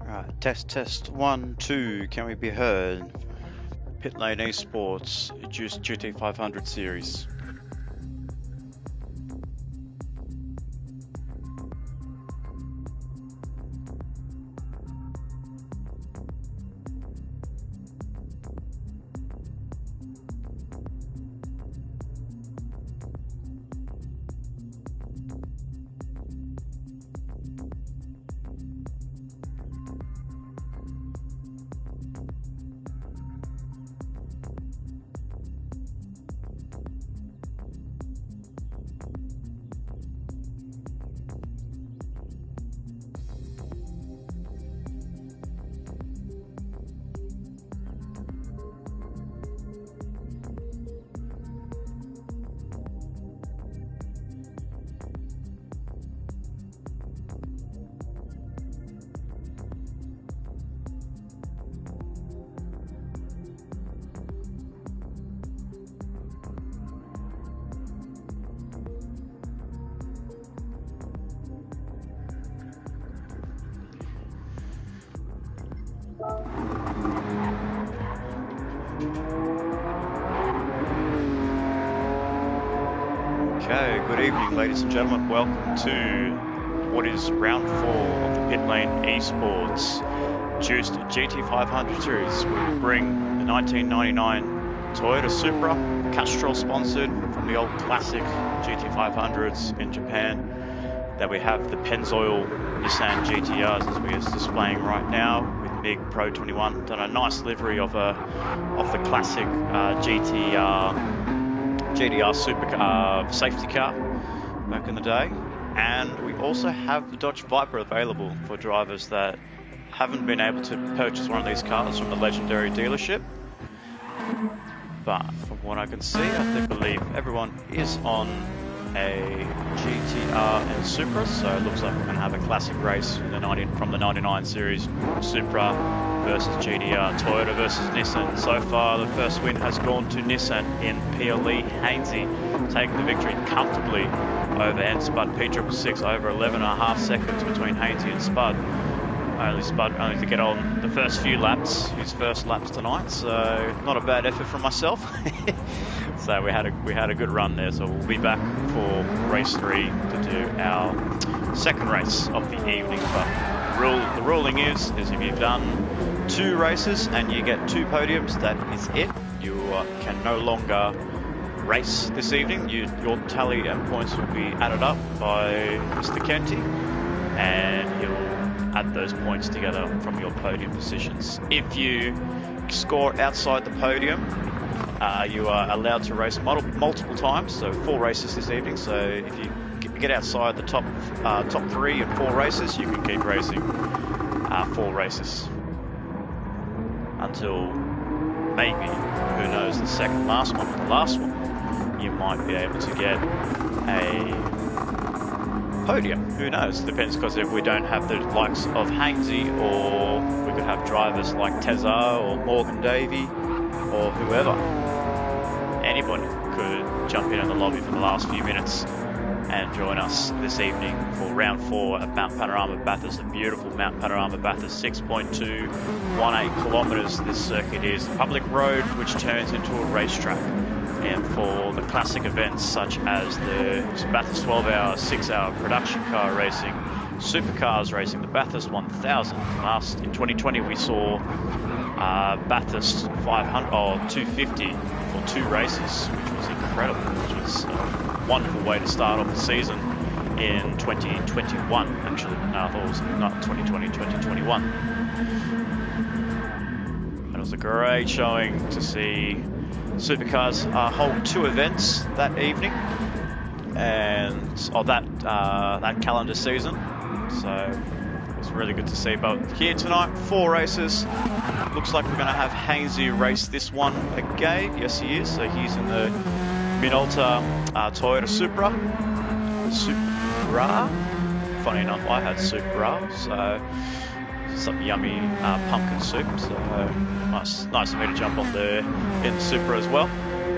Right, test 1, 2. Can we be heard? Pit Lane Esports GT500 series. Okay, good evening ladies and gentlemen, welcome to what is round 4 of the Pit Lane Esports Juiced GT500 series. We bring the 1999 Toyota Supra, Castrol sponsored, from the old classic GT500s in Japan. That we have the Pennzoil Nissan GTRs as we are displaying right now with Big Pro 21. Done a nice livery of the classic GTR supercar safety car back in the day. And we also have the Dodge Viper available for drivers that haven't been able to purchase one of these cars from the legendary dealership. But from what I can see, I believe everyone is on a GTR and Supra, so it looks like we're going to have a classic race in from the 99 series, Supra versus GTR, Toyota versus Nissan. So far the first win has gone to Nissan in PLE. Hainsey taking the victory comfortably over N Spud. P666 over 11.5 seconds between Hainsey and Spud. Spud only to get on the first few laps, his first laps tonight, so not a bad effort from myself. So we had a good run there, so we'll be back for race 3 to do our second race of the evening. But the ruling is if you've done 2 races and you get 2 podiums, that is it. You can no longer race this evening. Your tally and points will be added up by Mr. Kenty, and he'll add those points together from your podium positions. If you score outside the podium, you are allowed to race multiple times, so 4 races this evening. So if you get outside the top 3 and 4 races, you can keep racing 4 races until maybe, who knows, the last one, you might be able to get a podium. Who knows? Depends, because if we don't have the likes of Hainsey, or we could have drivers like Tezar or Morgan Davey or whoever. Anybody could jump in the lobby for the last few minutes and join us this evening for round 4 at Mount Panorama Bathurst, a beautiful Mount Panorama Bathurst, 6.218 kilometres. This circuit is a public road which turns into a racetrack. And for the classic events such as the Bathurst 12-hour, 6-hour production car racing, supercars racing, the Bathurst 1000. In 2020 we saw Bathurst 500 or 250 for 2 races, which was incredible, which was a wonderful way to start off the season in 2021. Actually, no, I thought it was not 2020, 2021. And it was a great showing to see supercars hold 2 events that evening, and that calendar season. So it was really good to see. But here tonight, 4 races. Looks like we're going to have Hainsey race this one again. Yes, he is. So he's in the Minolta Toyota Supra. Funny enough, I had Supra, so some yummy pumpkin soup. So nice of me to jump on in the Supra as well.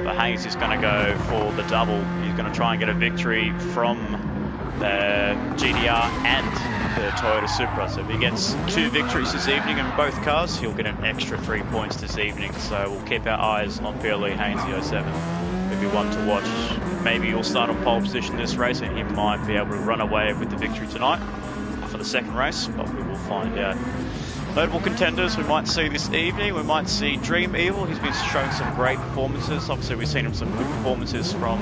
But Haynes is going to go for the double. He's going to try and get a victory from the GDR and the Toyota Supra. So if he gets 2 victories this evening in both cars, he'll get an extra 3 points this evening. So we'll keep our eyes on PLE Hainsey 07. He'll be one to watch. Maybe he'll start on pole position this race and he might be able to run away with the victory tonight for the second race, but we will find out. Notable contenders we might see this evening, we might see Dream Evil. He's been showing some great performances. Obviously we've seen him some good performances from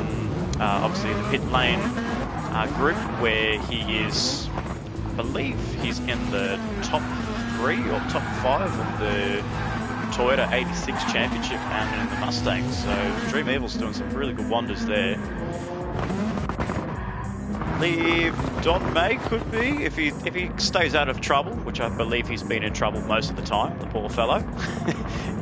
obviously the pit lane group, where he is, I believe he's in the top 3 or top 5 of the Toyota 86 Championship and in the Mustang. So Dream Evil's doing some really good wonders there. Leave Don May could be, if he stays out of trouble, which I believe he's been in trouble most of the time, the poor fellow.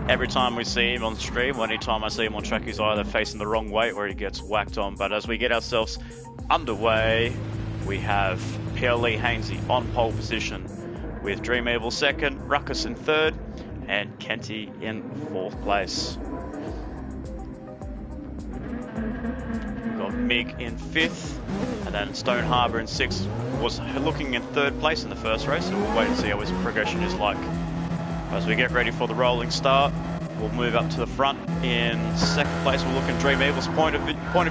Every time we see him on stream, or any time I see him on track, he's either facing the wrong way or he gets whacked on. But as we get ourselves underway, we have PLE Hainsey on pole position with Dream Evil 2nd, Ruckus in 3rd, and Kenty in 4th place. Mig in 5th, and then Stone Harbour in 6th. Was looking in 3rd place in the first race, so we'll wait and see how his progression is like. As we get ready for the rolling start, we'll move up to the front. In 2nd place, we'll look in Dream Evil's point of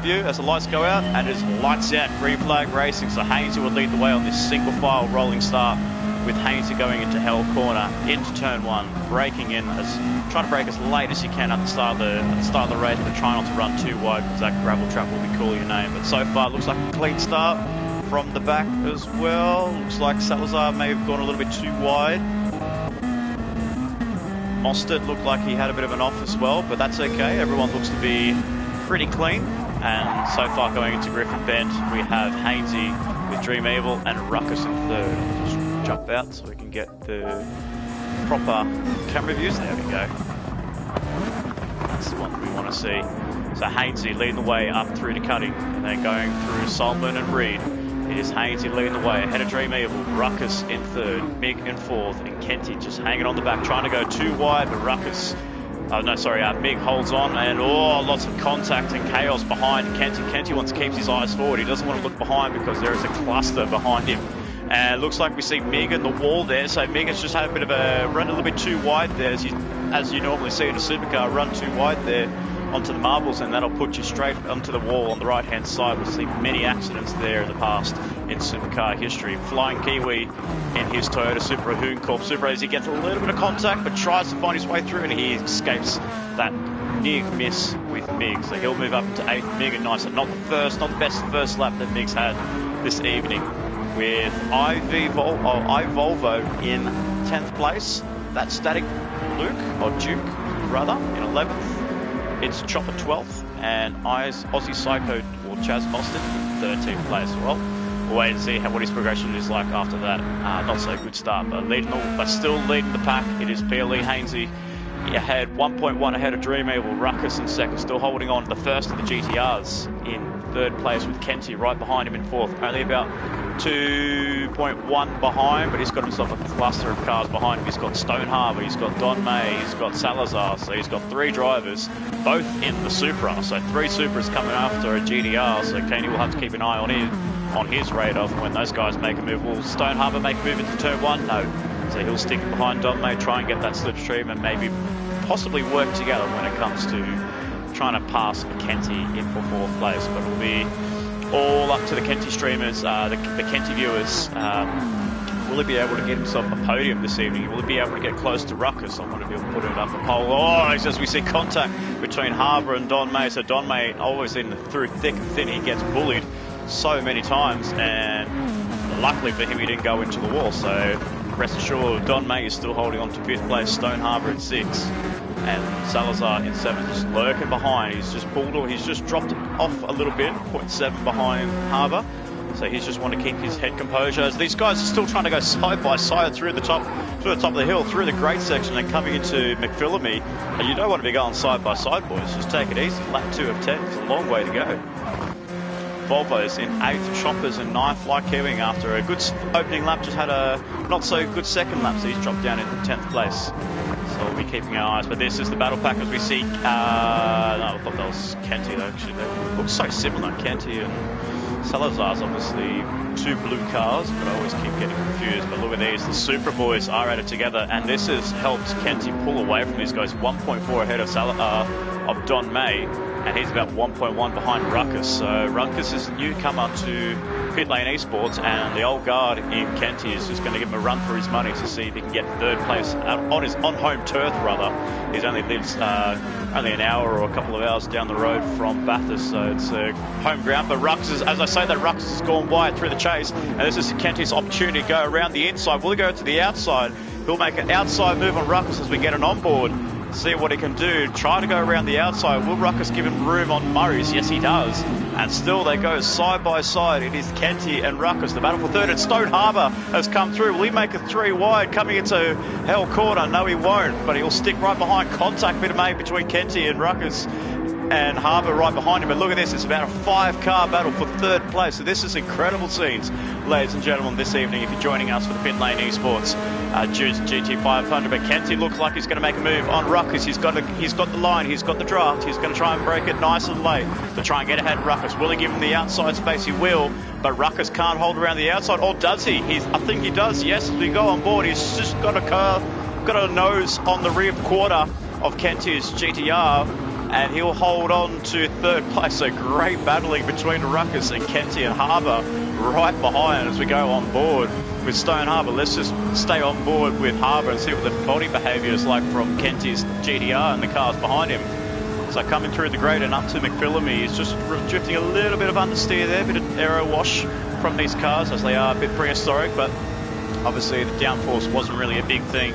view as the lights go out, and it's lights out, green flag racing. So Hainsey will lead the way on this single file rolling start, with Hainsey going into Hell Corner, into turn 1, braking in, trying to brake as late as you can at the start of the race, but try not to run too wide because that gravel trap will be calling your name. But so far, it looks like a clean start from the back as well. Looks like Salazar may have gone a little bit too wide. Mostert looked like he had a bit of an off as well, but that's okay. Everyone looks to be pretty clean. And so far, going into Griffin Bend, we have Hainsey with Dream Evil and Ruckus in 3rd. Just jump out so we can get the proper camera views. There we go. That's the one that we want to see. So Hainsey leading the way up through to Cutting, and then going through Solomon and Reed. It is Hainsey leading the way ahead of Dream Evil, Ruckus in 3rd, Mig in 4th, and Kenty just hanging on the back, trying to go too wide, but Mig holds on, and lots of contact and chaos behind Kenty. Kenty wants to keep his eyes forward. He doesn't want to look behind because there is a cluster behind him. And it looks like we see Mig in the wall there. So Mig has just had a bit of a run a little bit too wide there, as you normally see in a supercar, run too wide there onto the marbles, and that'll put you straight onto the wall on the right hand side. We've seen many accidents there in the past in supercar history. Flying Kiwi in his Toyota Supra Hooncorp Supra, as he gets a little bit of contact but tries to find his way through, and he escapes that near miss with Mig. So he'll move up into 8th. Mig and nice, and not the best first lap that Mig's had this evening, with iVolvo in 10th place. That's Static Luke, or Duke rather, in 11th. It's Chopper 12th, and Aussie Psycho, or Chaz Mostert, in 13th place. Well, we'll wait and see what his progression is like after that. Not so good start, but still leading the pack. It is PLE Hainsey ahead, 1.1 ahead of Dream Evil, Ruckus in 2nd, still holding on to the first of the GTRs in third place with Kenty right behind him in fourth. Only about 2.1 behind, but he's got himself a cluster of cars behind him. He's got Stone Harbour, he's got Don May, he's got Salazar, so he's got 3 drivers, both in the Supra. So 3 Supras coming after a GDR, so Kenny will have to keep an eye on his radar for when those guys make a move. Will Stone Harbour make a move into turn 1? No. So he'll stick behind Don May, try and get that slipstream and maybe possibly work together when it comes to trying to pass Kenty in for 4th place. But it'll be all up to the Kenty streamers, the Kenty viewers. Will he be able to get himself a podium this evening? Will he be able to get close to Ruckus? I want to be able to put it up a pole. Oh, as we see contact between Harbour and Don May. So Don May always through thick and thin. He gets bullied so many times, and luckily for him, he didn't go into the wall. So rest assured, Don May is still holding on to 5th place, Stone Harbour in 6th, and Salazar in 7th, just lurking behind. He's just he's just dropped off a little bit, 0.7 behind Harbour. So he's just want to keep his head composure. As these guys are still trying to go side by side through the top of the hill, through the grade section, and coming into McPhillamy. And you don't want to be going side by side, boys. Just take it easy. Lap 2 of 10. It's a long way to go. Volvo's in 8th, Choppers in 9th, like Kiwing after a good opening lap, just had a not so good second lap, so he's dropped down into 10th place. So we'll be keeping our eyes, but this is the battle pack as we see, no, I thought that was Kenty though, actually. They look so similar, Kenty and Salazar's obviously 2 blue cars, but I always keep getting confused. But look at these, the Super Boys are at it together, and this has helped Kenty pull away from these guys, 1.4 ahead of Don May. And he's about 1.1 behind Ruckus. So Ruckus is a newcomer to Pit Lane Esports, and the old guard in Kenty is just going to give him a run for his money to see if he can get 3rd place on home turf rather. He's only lives only an hour or a couple of hours down the road from Bathurst, so it's home ground. But Ruckus, as I say that, Ruckus has gone wide through the chase, and this is Kenty's opportunity to go around the inside. Will he go to the outside? He'll make an outside move on Ruckus as we get an onboard. See what he can do, try to go around the outside. Will Ruckus give him room on Murray's? Yes, he does. And still they go side by side. It is Kenty and Ruckus. The battle for 3rd, and Stone Harbour has come through. Will he make a 3 wide coming into Hell Corner? No, he won't, but he'll stick right behind. Contact bit made between Kenty and Ruckus, and Harbour right behind him. But look at this, it's about a 5-car battle for 3rd place. So this is incredible scenes, ladies and gentlemen, this evening if you're joining us for the Pit Lane Esports GT500. But Kenty looks like he's going to make a move on Ruckus. He's got the line, he's got the draft, he's going to try and break it nice and late to try and get ahead of Ruckus. Will he give him the outside space? He will, but Ruckus can't hold around the outside, or does he? I think he does, yes. As we go on board, he's just got a nose on the rear quarter of Kenty's GTR, and he'll hold on to 3rd place. So great battling between Ruckus and Kenty and Harbour right behind as we go on board with Stone Harbour. Let's just stay on board with Harbour and see what the body behaviour is like from Kenty's GDR and the cars behind him. So coming through the grade and up to McPhillamy, he's just drifting a little bit of understeer there, a bit of aero wash from these cars as they are a bit prehistoric, but obviously the downforce wasn't really a big thing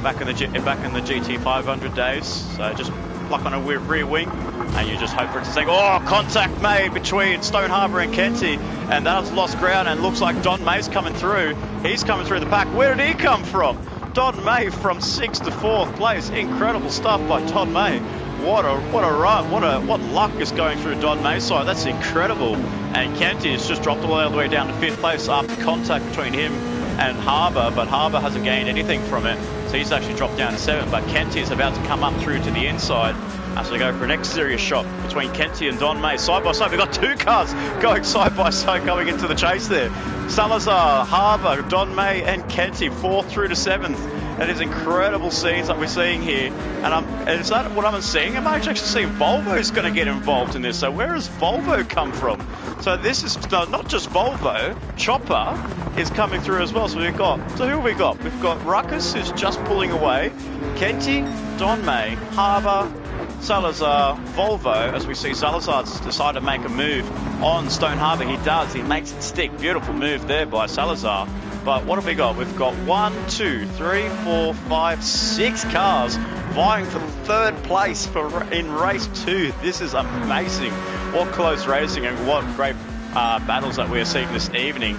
back in the GT500 days. So just pluck on a rear wing and you just hope for it to sink. Oh, contact made between Stone Harbour and Kenty, and that's lost ground, and looks like Don May's coming through. He's coming through the pack. Where did he come from? Don May from 6th to 4th place. Incredible stuff by Don May. What a run, what luck is going through Don May's side. That's incredible. And Kenty has just dropped all the way down to 5th place after contact between him and Harbour, but Harbour hasn't gained anything from it, so he's actually dropped down to 7th. But Kenty is about to come up through to the inside as we go for an exterior shot between Kenty and Don May side by side. We've got 2 cars going side by side going into the chase there. Salazar, Harbour, Don May and Kenty 4th through to 7th. It is incredible scenes that we're seeing here, and is that what I'm seeing? Am I actually seeing Volvo's going to get involved in this? So where has Volvo come from? So this is not just Volvo, Chopper is coming through as well. So who have we got? We've got Ruckus, who's just pulling away, Kenty, Don May, Harbour, Salazar, Volvo, as we see Salazar's decided to make a move on Stone Harbour. He does, he makes it stick. Beautiful move there by Salazar. But what have we got? We've got 1, 2, 3, 4, 5, 6 cars vying for 3rd place in race 2. This is amazing. What close racing and what great battles that we're seeing this evening.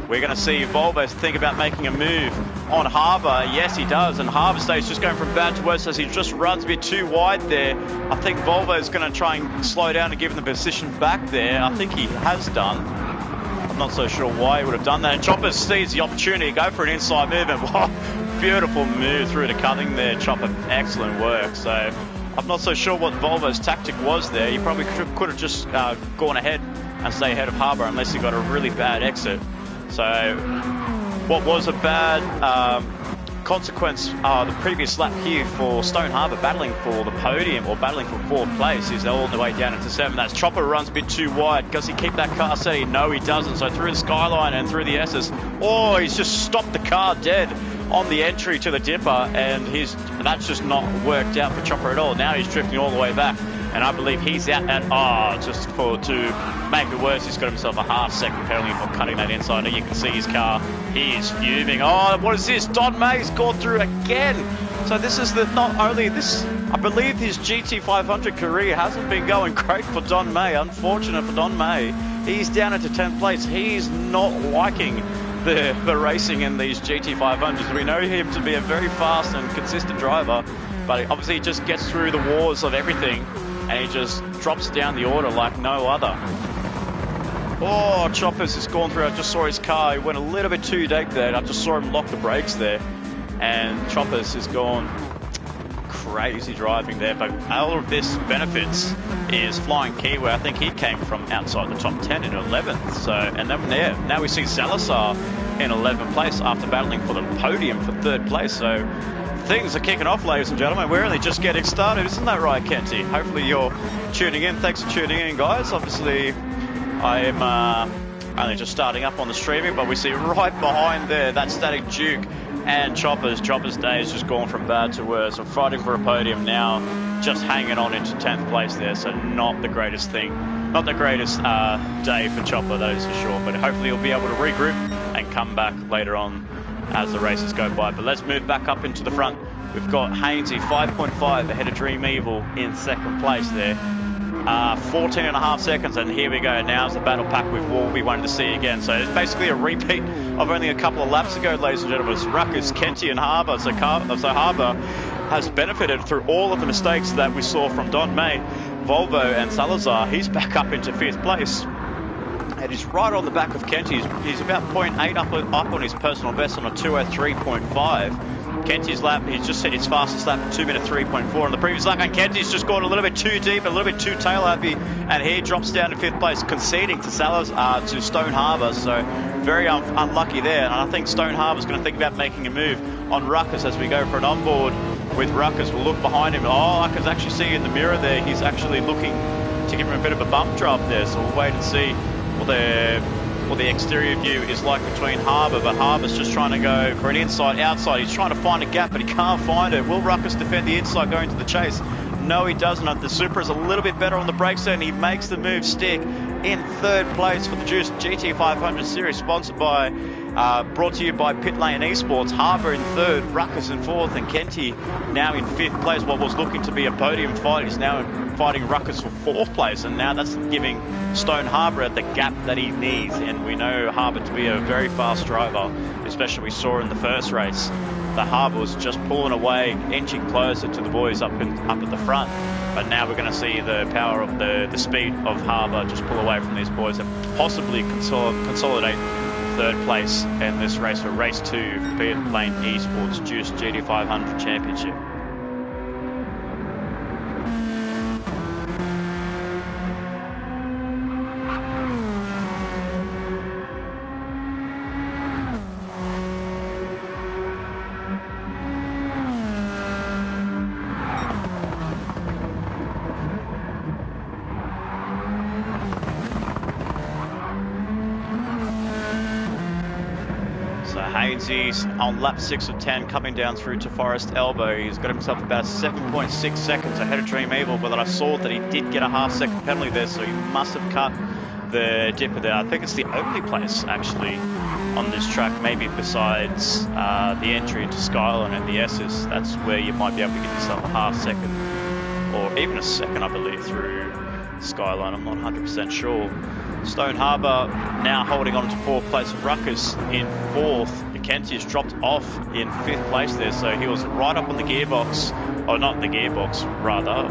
We're going to see Volvo think about making a move on Harbour. Yes, he does, and Harbour stays just going from bad to worse as he just runs a bit too wide there. I think Volvo is going to try and slow down and give him the position back there. I think he has done. I'm not so sure why he would have done that. And Chopper sees the opportunity to go for an inside move, and wow, beautiful move through the cutting there, Chopper. Excellent work. So I'm not so sure what Volvo's tactic was there. He probably could have just gone ahead and stay ahead of Harbour unless he got a really bad exit. So what was a bad consequence the previous lap here for Stone Harbour battling for the podium or battling for 4th place is all the way down into 7th. That's Chopper runs a bit too wide. Does he keep that car steady? No, he doesn't. So through the Skyline and through the S's. Oh, he's just stopped the car dead on the entry to the dipper, and that's just not worked out for Chopper at all. Now he's drifting all the way back, and I believe he's out at to make it worse, he's got himself a half-second penalty for cutting that inside. And you can see his car, he's fuming. Oh, what is this? Don May's gone through again. So this is I believe his GT500 career hasn't been going great for Don May. Unfortunate for Don May. He's down into 10th place. He's not liking the racing in these GT500s. We know him to be a very fast and consistent driver, but obviously he just gets through the wars of everything and he just drops down the order like no other. Oh, Choppers has gone through. I just saw his car. He went a little bit too deep there. I just saw him lock the brakes there, and Choppers has gone crazy driving there. But all of this benefits is Flying Kiwi. I think he came from outside the top 10 in 11th. So, and then now we see Salazar in 11th place after battling for the podium for 3rd place. So things are kicking off, ladies and gentlemen. We're only just getting started, isn't that right, Kenty? Hopefully you're tuning in. Thanks for tuning in, guys. Obviously I am only just starting up on the streaming, but we see right behind there that Static Duke and Chopper's day has just gone from bad to worse. We're fighting for a podium now, just hanging on into 10th place there, so not the greatest thing. Not the greatest day for Chopper, that is for sure, but hopefully he'll be able to regroup and come back later on as the races go by. But let's move back up into the front. We've got Hainsey 5.5 ahead of Dream Evil in 2nd place there. 14.5 seconds, and here we go. Now's the battle pack we wanted to see again. So it's basically a repeat of only a couple of laps ago, ladies and gentlemen. It's Ruckus, Kenty and Harbour. So Harbour has benefited through all of the mistakes that we saw from Don May, Volvo and Salazar. He's back up into 5th place, and he's right on the back of Kenty. He's about 0.8 up on his personal best on a 2:03.5. Kenty's lap, he's just hit his fastest lap, 2:03.4 on the previous lap, and Kenty's just gone a little bit too deep, a little bit too tail happy, and he drops down to 5th place, conceding to to Stone Harbour. So very unlucky there, and I think Stone Harbour's going to think about making a move on Ruckus as we go for an onboard with Ruckus. We'll look behind him. Oh, I can actually see in the mirror there, he's actually looking to give him a bit of a bump drop there, so we'll wait and see what the exterior view is like between Harbour, but Harbour's just trying to go for an inside-outside. He's trying to find a gap, but he can't find it. Will Ruckus defend the inside going to the chase? No, he doesn't. The Supra is a little bit better on the brakes there, and he makes the move stick in 3rd place for the Juice GT500 Series, sponsored by, brought to you by Pit Lane Esports. Harbour in 3rd, Ruckus in 4th, and Kenty now in 5th place. What was looking to be a podium fight is now fighting Ruckus for 4th place, and now that's giving Stone Harbour the gap that he needs. And we know Harbour to be a very fast driver, especially we saw in the first race. The Harbour was just pulling away, inching closer to the boys up at the front. But now we're going to see the power of the speed of Harbour just pull away from these boys and possibly consolidate 3rd place in this race for race 2 for Pit Lane Esports Juice GT500 Championship. Hainsey's on lap 6 of 10 coming down through to Forest Elbow. He's got himself about 7.6 seconds ahead of Dream Evil, but I saw that he did get a half-second penalty there, so he must have cut the dipper there. I think it's the only place actually on this track, maybe besides the entry into Skyline and the S's. That's where you might be able to get yourself a half-second or even a second, I believe, through Skyline. I'm not 100% sure. Stone Harbour now holding on to 4th place. Ruckus in 4th. Kenty has dropped off in 5th place there, so he was right up on the gearbox, or not the gearbox, rather,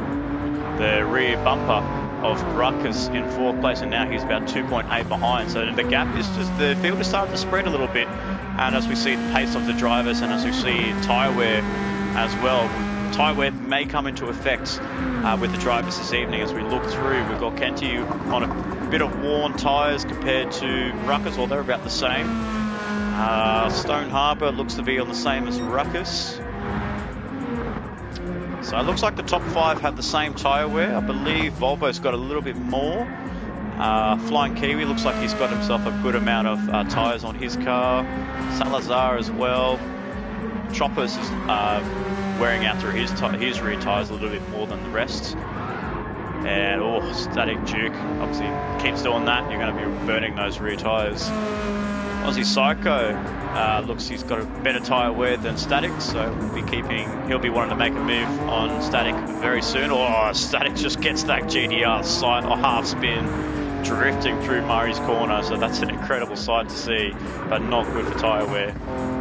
the rear bumper of Ruckus in 4th place, and now he's about 2.8 behind. So the gap is just, the field is starting to spread a little bit, and as we see the pace of the drivers, and as we see tyre wear as well, tyre wear may come into effect with the drivers this evening. As we look through, we've got Kenty on a bit of worn tyres compared to Ruckus, or they're about the same. Stone Harbour looks to be on the same as Ruckus. So it looks like the top 5 have the same tyre wear. I believe Volvo's got a little bit more. Flying Kiwi looks like he's got himself a good amount of tyres on his car. Salazar as well. Choppers is wearing out through his rear tyres a little bit more than the rest. And Static Duke obviously keeps doing that. You're going to be burning those rear tyres. Aussie Psycho looks he's got a better tyre wear than Static, so he'll be wanting to make a move on Static very soon. Static just gets that GDR side or half spin drifting through Murray's corner, so that's an incredible sight to see, but not good for tyre wear.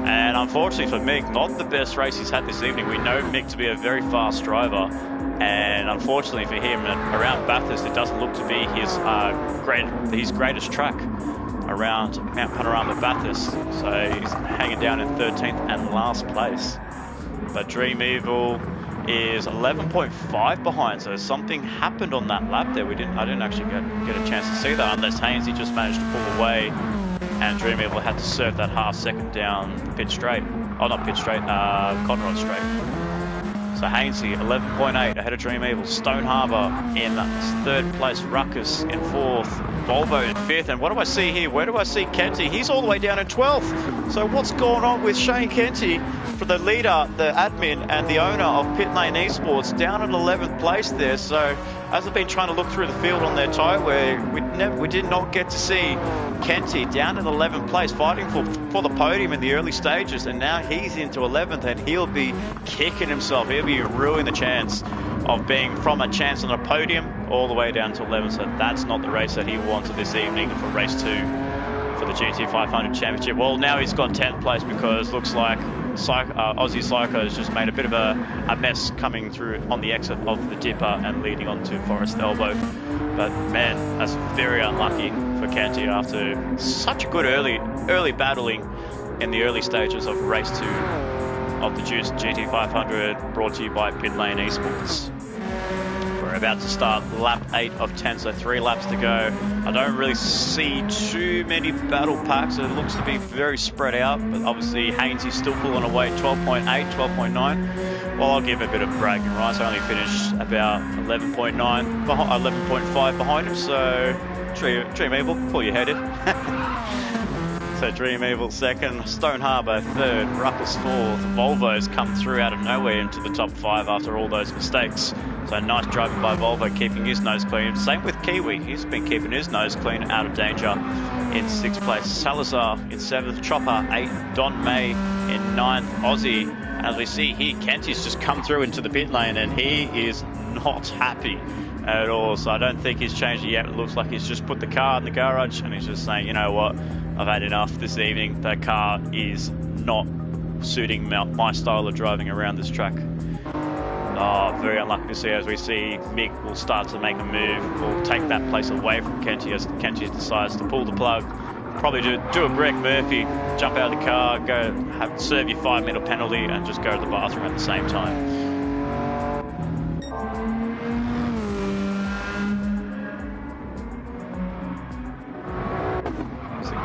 And unfortunately for Mick, not the best race he's had this evening. We know Mick to be a very fast driver, and unfortunately for him, around Bathurst, it doesn't look to be his greatest track around Mount Panorama Bathurst. So he's hanging down in 13th and last place. But Dream Evil is 11.5 behind, so something happened on that lap there. I didn't actually get a chance to see that, unless Hainsey just managed to pull away and Dream Evil had to serve that half second down pit straight. Oh, not pit straight, Conrod straight. So Hainsey 11.8 ahead of Dream Evil. Stone Harbour in 3rd place. Ruckus in 4th. Volvo in 5th. And what do I see here? Where do I see Kenty? He's all the way down in 12th. So what's going on with Shane Kenty, for the leader, the admin, and the owner of Pit Lane Esports, down in 11th place there? So as I've been trying to look through the field on their tyre wear, we did not get to see Kenty down in 11th place, fighting for the podium in the early stages, and now he's into 11th, and he'll be kicking himself. He'll be ruining the chance of being from a chance on a podium all the way down to 11th. So that's not the race that he wanted this evening for race 2 for the GT500 Championship. Well, now he's got 10th place, because looks like Aussie Psycho has just made a bit of a mess coming through on the exit of the Dipper and leading on to Forest Elbow. But man, that's very unlucky for Kenty after such a good early battling in the early stages of race 2 of the Juice GT500, brought to you by Pit Lane Esports. We're about to start lap 8 of 10, so 3 laps to go. I don't really see too many battle packs. It looks to be very spread out, but obviously Hainsey's still pulling away, 12.8, 12.9. Well, I'll give him a bit of bragging rights. I only finished about 11.9, 11.5 behind him, so Dream Evil, pull your head in. So Dream Evil 2nd, Stone Harbour 3rd, Ruckus 4th. Volvo's come through out of nowhere into the top 5 after all those mistakes. So nice driving by Volvo, keeping his nose clean. Same with Kiwi, he's been keeping his nose clean, out of danger in 6th place. Salazar in 7th, Chopper 8th, Don May in 9th, Aussie. As we see here, Kenty's just come through into the pit lane, and he is not happy at all. So I don't think he's changed it yet. It looks like he's just put the car in the garage, and he's just saying, you know what, I've had enough this evening. That car is not suiting my style of driving around this track. Very unlucky to see, as we see Mick will start to make a move, will take that place away from Kenty as Kenty decides to pull the plug. Probably do a Greg Murphy, jump out of the car, serve your 5-minute penalty, and just go to the bathroom at the same time.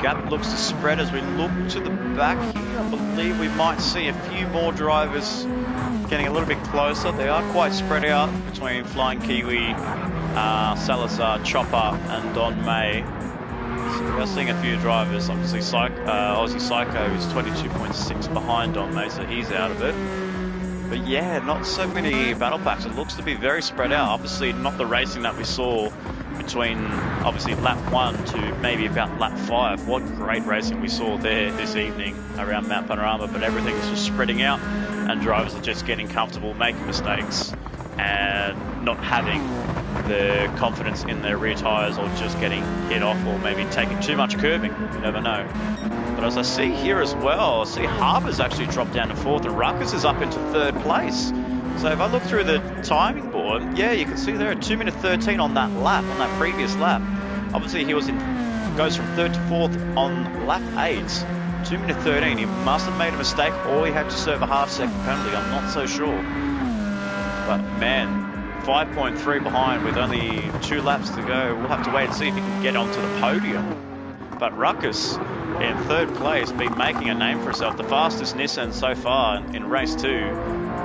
Gap looks to spread as we look to the back here. I believe we might see a few more drivers getting a little bit closer. They are quite spread out between Flying Kiwi, Salazar, Chopper, and Don May. So we are seeing a few drivers. Obviously Aussie Psycho is 22.6 behind Don May, so he's out of it. But yeah, not so many battle packs. It looks to be very spread out. Obviously not the racing that we saw between obviously lap 1 to maybe about lap 5. What great racing we saw there this evening around Mount Panorama, but everything's just spreading out and drivers are just getting comfortable, making mistakes, and not having the confidence in their rear tyres, or just getting hit off, or maybe taking too much curbing. You never know. But as I see here as well, I see Harbour's actually dropped down to 4th and Ruckus is up into 3rd place. So if I look through the timing board, yeah, you can see there 2 minute 13 on that lap, on that previous lap. Obviously he goes from 3rd to 4th on lap 8. 2 minute 13. He must have made a mistake, or he had to serve a half-second penalty. I'm not so sure. But man, 5.3 behind with only 2 laps to go. We'll have to wait and see if he can get onto the podium. But Ruckus in 3rd place, been making a name for himself. The fastest Nissan so far in race 2.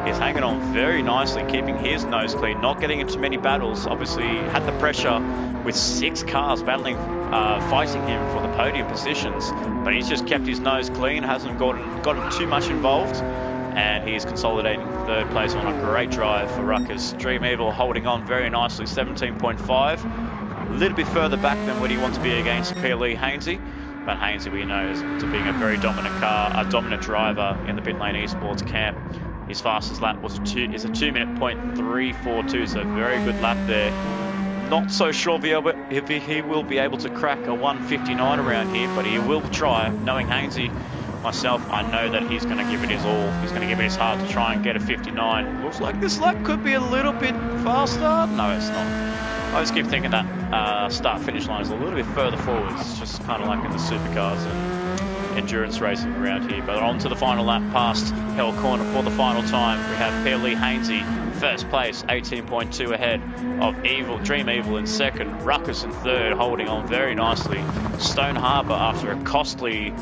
He's hanging on very nicely, keeping his nose clean, not getting into many battles. Obviously had the pressure with 6 cars battling, fighting him for the podium positions. But he's just kept his nose clean, hasn't gotten too much involved. And he's consolidating 3rd place on a great drive for Ruckus. Dream Evil holding on very nicely, 17.5. A little bit further back than what he wants to be against PLE Hainsey. But Hainsey, we know, is to being a very dominant car, a dominant driver in the pit lane esports camp. His fastest lap is a 2 minute .342, so very good lap there. Not so sure if he will be able to crack a 159 around here, but he will try. Knowing Hainsey, myself, I know that he's going to give it his all. He's going to give it his heart to try and get a 59. Looks like this lap could be a little bit faster. No, it's not. I just keep thinking that start-finish line is a little bit further forward. It's just kind of like in the supercars and endurance racing around here. But on to the final lap, past Hell Corner for the final time. We have PLE Hainsey, 1st place, 18.2 ahead of Dream Evil in 2nd. Ruckus in 3rd, holding on very nicely. Stone Harbour, after a costly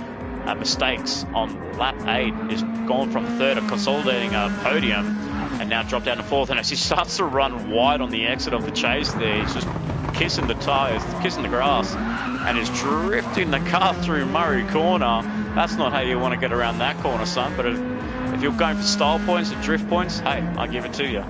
mistakes on lap 8, is gone from 3rd and consolidating a podium, and now dropped down to 4th. And as he starts to run wide on the exit of the chase there, he's just kissing the tyres, kissing the grass, and is drifting the car through Murray Corner. That's not how you want to get around that corner, son. But if you're going for style points and drift points, hey, I give it to you.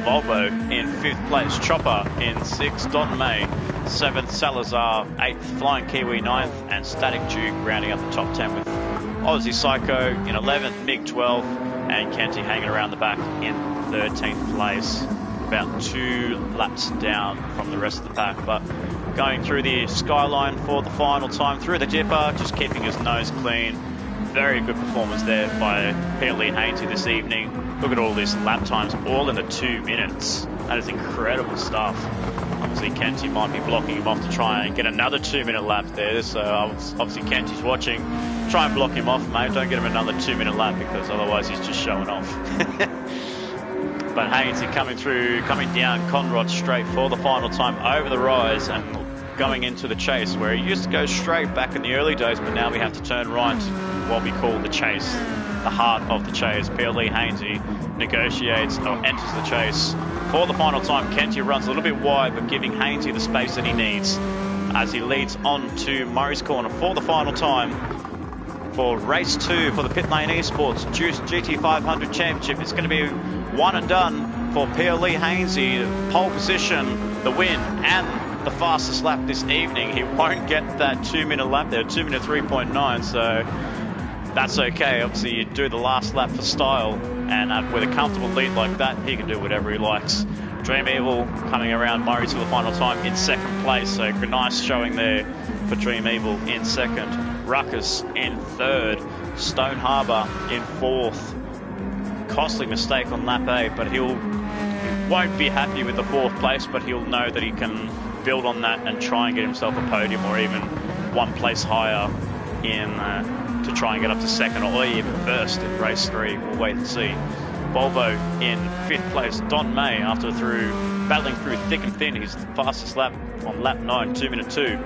Volvo in 5th place, Chopper in 6th, Don May 7th, Salazar 8th, Flying Kiwi 9th, and Static Duke rounding up the top 10 with Aussie Psycho in 11th, MiG 12th, and Kenty hanging around the back in 13th place, about 2 laps down from the rest of the pack. But going through the skyline for the final time through the dipper, just keeping his nose clean. Very good performance there by PLE Hainsey this evening. Look at all these lap times, all in the 2 minutes. That is incredible stuff. Obviously Kenty might be blocking him off to try and get another 2 minute lap there. So obviously Kenty's watching. Try and block him off, mate. Don't get him another 2 minute lap, because otherwise he's just showing off. But Hainsey coming down Conrod Straight for the final time over the rise and going into the chase, where he used to go straight back in the early days, but now we have to turn right to what we call the chase, the heart of the chase. PLE Hainsey negotiates or enters the chase for the final time. Kenty runs a little bit wide, but giving Hainsey the space that he needs as he leads on to Murray's Corner for the final time. For race 2 for the Pit Lane Esports GT500 Championship, it's going to be one and done for PLE Hainsey. Pole position, the win, and the fastest lap this evening. He won't get that 2 minute lap there, 2 minute 3.9, so that's okay. Obviously you do the last lap for style, and with a comfortable lead like that, he can do whatever he likes. Dream Evil coming around Murray to the final time in 2nd place, so nice showing there for Dream Evil in 2nd. Ruckus in 3rd, Stone Harbour in 4th. Costly mistake on lap 8, but he won't be happy with the 4th place, but he'll know that he can build on that and try and get himself a podium, or even 1 place higher to try and get up to 2nd or even 1st in race 3. We'll wait and see. Volvo in 5th place, Don May, after battling through thick and thin. His fastest lap on lap 9, 2 minute 2,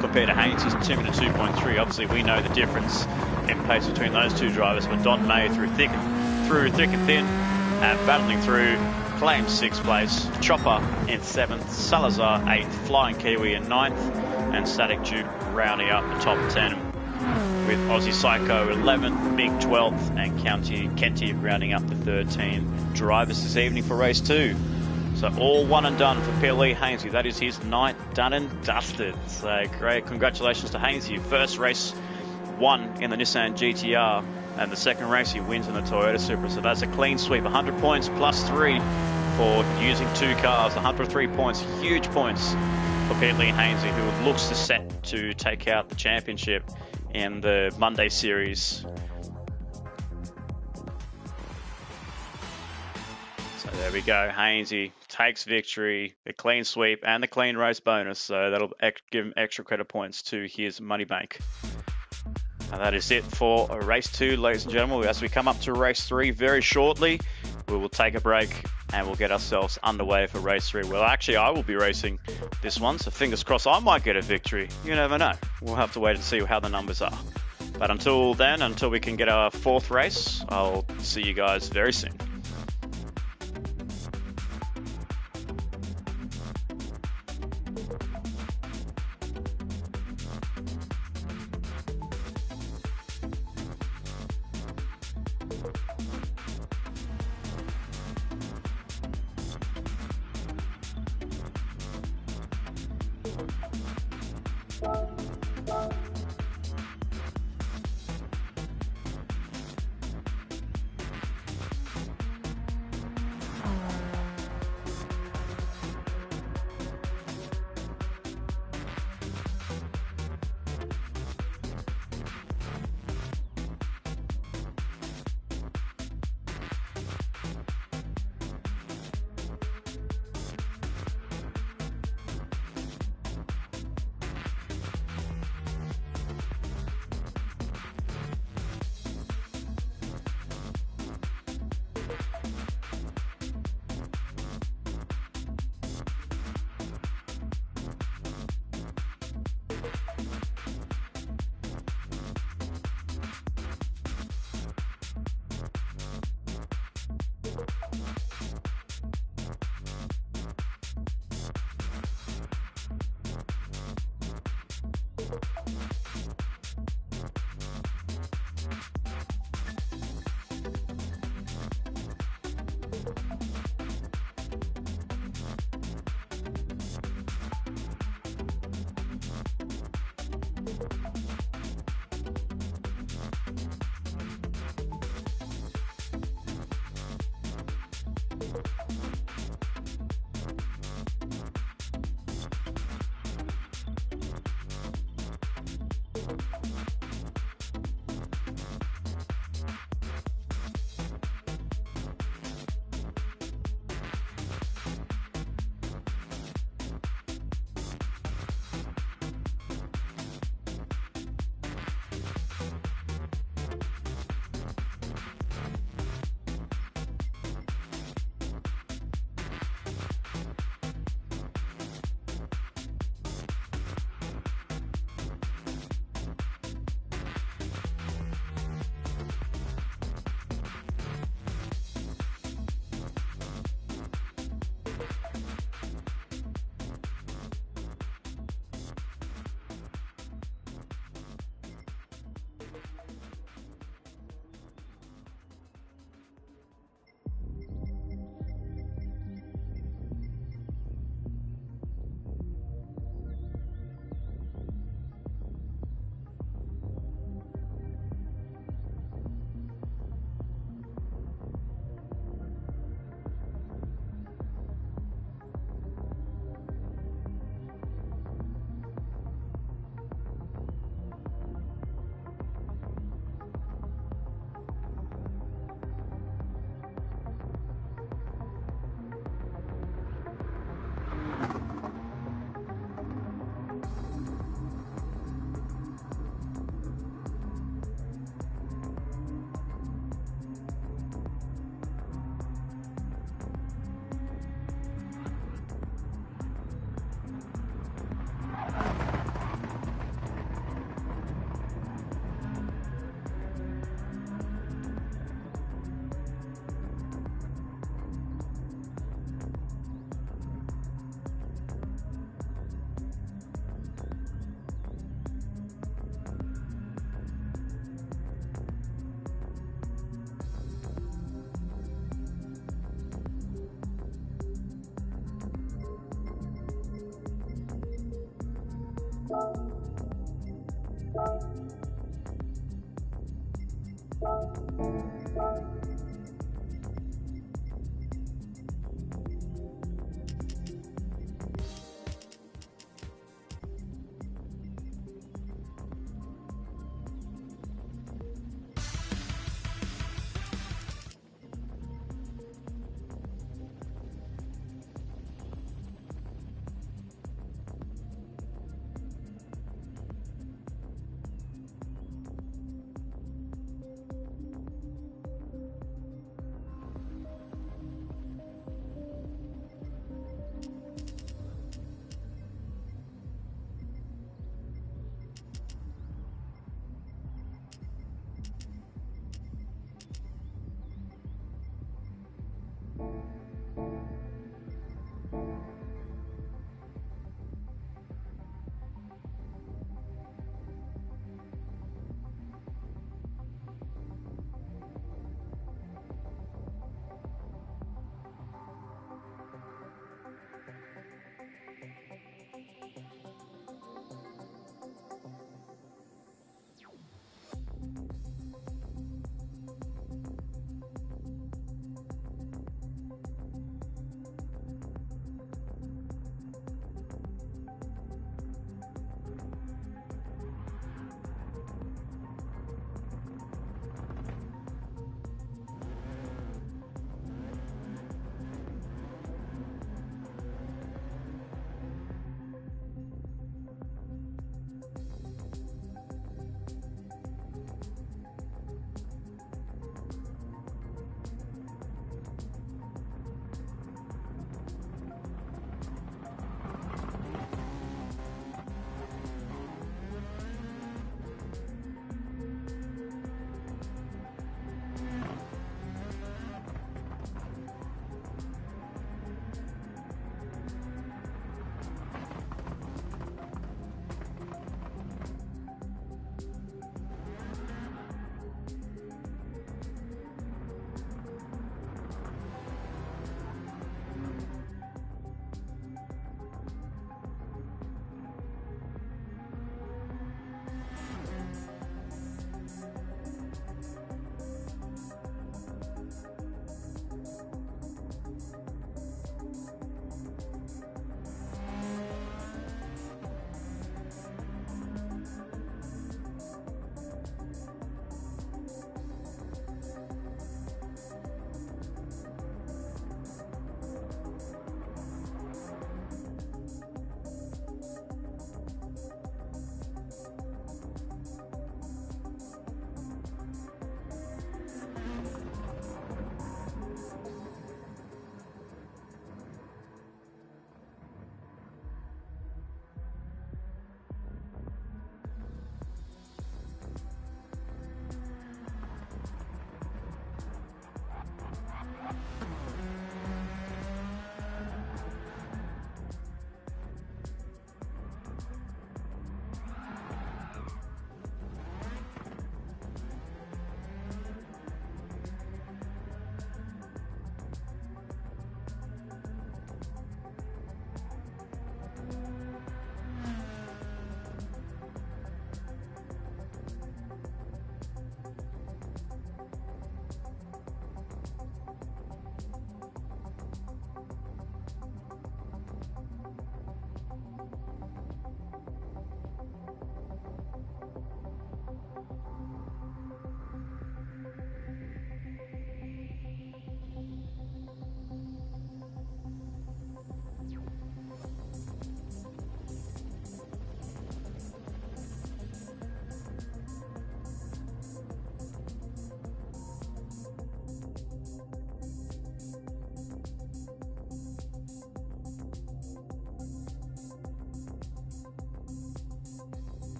compared to Hainsey's 2 minute 2.3. Obviously we know the difference in pace between those two drivers, but Don May through thick and thin and battling through, claims 6th place. Chopper in 7th, Salazar 8th, Flying Kiwi in 9th, and Static Duke rounding up the top 10, with Aussie Psycho 11th, MiG 12th, and Kenty rounding up the 13 drivers this evening for race 2. So all one and done for PLE Hainsey. That is his night done and dusted. So great, congratulations to Hainsey. First race won in the Nissan GTR And the second race, he wins in the Toyota Supra. So that's a clean sweep. 100 points plus 3 for using 2 cars. 103 points, huge points for PLE Hainsey, who looks to set to take out the championship in the Monday series. So there we go. Hainsey takes victory, the clean sweep, and the clean race bonus. So that'll give him extra credit points to his money bank. And that is it for race 2, ladies and gentlemen. As we come up to race 3 very shortly, we will take a break and we'll get ourselves underway for race 3. Well, actually, I will be racing this one, so fingers crossed I might get a victory. You never know. We'll have to wait and see how the numbers are. But until then, until we can get our 4th race, I'll see you guys very soon.